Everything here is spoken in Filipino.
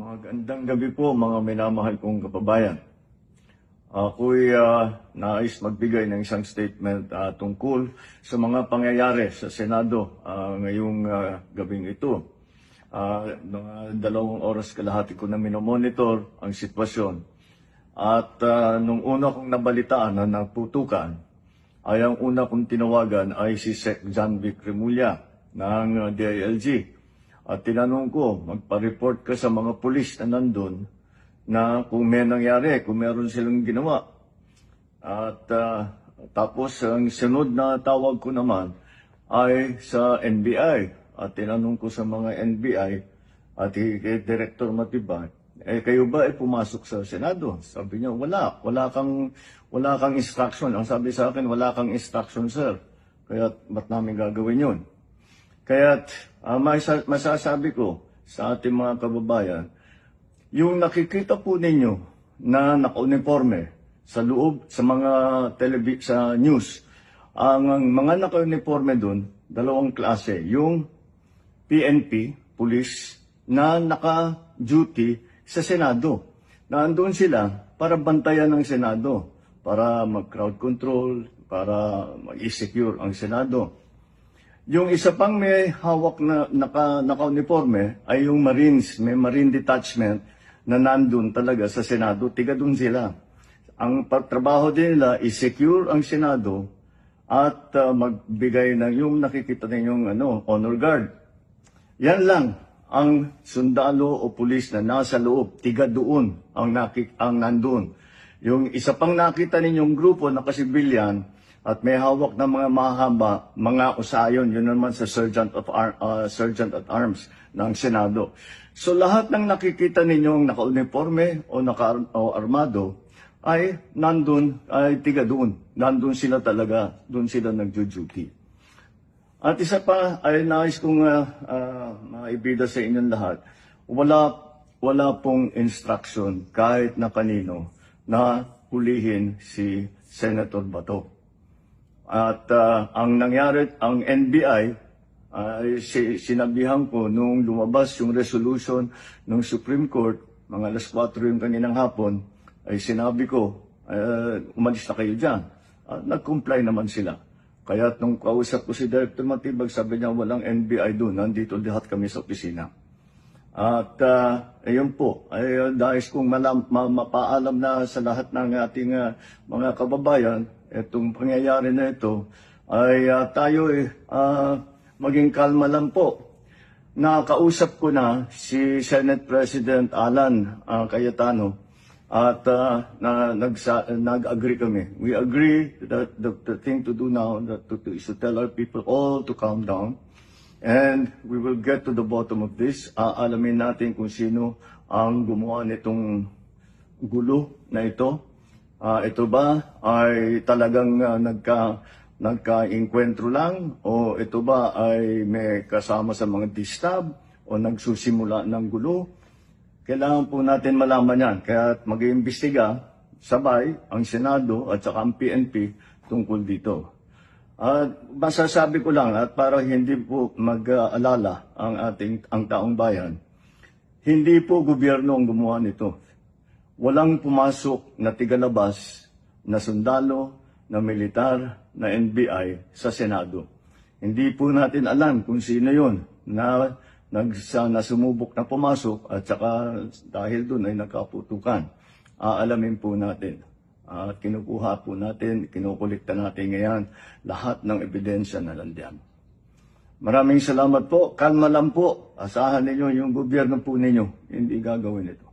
Magandang gabi po mga minamahal kong kababayan. Ako'y nais magbigay ng isang statement tungkol sa mga pangyayari sa Senado ngayong gabing ito. Mga 2 oras kalahati ko na minomonitor ang sitwasyon. At nung una kong nabalitaan na naputukan, ay ang una kong tinawagan ay si Sec. John Vic Remulla ng DILG. At tinanong ko, magpa-report ka sa mga pulis na nandun na kung may nangyari, kung meron silang ginawa. At tapos ang sunod na tawag ko naman ay sa NBI. At tinanong ko sa mga NBI at kay Director Matibay, kayo ba ay pumasok sa Senado? Sabi niya, wala kang instruction. Ang sabi sa akin, wala kang instruction, sir. Kaya ba't namin gagawin yun? Kaya masasabi ko sa ating mga kababayan, yung nakikita po ninyo na naka-uniforme sa loob, sa mga sa news, ang mga naka-uniforme doon, 2 klase. Yung PNP, police, na naka-duty sa Senado. Nandoon sila para bantayan ng Senado, para mag-crowd control, para mag-secure ang Senado. Yung isa pang may hawak na naka-uniforme ay yung Marines, may Marine Detachment na nandun talaga sa Senado, tiga dun sila. Ang trabaho din nila is secure ang Senado at magbigay ng yung nakikita ninyong honor guard. Yan lang ang sundalo o pulis na nasa loob, tiga doon ang nandun. Yung isa pang nakita ninyong grupo na kasibilyan at may hawak ng mga mahaba, mga usayon, yun naman sa Sergeant at Arms ng Senado. So lahat ng nakikita ninyong naka-uniforme o naka-armado ay nandun, ay tiga doon. Nandun sila talaga, doon sila nagjo-duty. At isa pa ay nais kong maibida sa inyong lahat, wala pong instruction kahit na kanino na hulihin si Senator Bato. At ang nangyari, ang NBI, sinabihan ko nung lumabas yung resolution ng Supreme Court, mga 4:00 yung kaninang hapon, ay sinabi ko, umalis na kayo dyan. Nag-comply naman sila. Kaya nung kausap ko si Director Matibag, sabi niya walang NBI doon, nandito lahat kami sa opisina. At ayun po, ay dahil kong mapaalam na sa lahat ng ating mga kababayan, itong pangyayari na ito, ay tayo maging kalma lang po. Nakausap ko na si Senate President Alan Cayetano at nag-agree kami. We agree that the thing to do now is to tell our people all to calm down. And we will get to the bottom of this. Alamin natin kung sino ang gumawa nitong gulo na ito. Ito ba ay talagang nagka-inkwentro lang? O ito ba ay may kasama sa mga distab? O nagsusimula ng gulo? Kailangan po natin malaman yan. Kaya mag-iimbestiga sabay ang Senado at saka ang PNP tungkol dito. Masasabi ko lang at para hindi po mag-alala ang taong bayan, hindi po gobyerno ang gumawa nito. Walang pumasok na tigalabas na sundalo, na militar, na NBI sa Senado. Hindi po natin alam kung sino yun na sumubok na pumasok at saka dahil doon ay nagkaputukan. Aalamin po natin. At kinukuha po natin, kinukulikta natin ngayon lahat ng ebidensya na nandiyan. Maraming salamat po. Kalma lang po. Asahan ninyo yung gobyerno po ninyo. Hindi gagawin ito.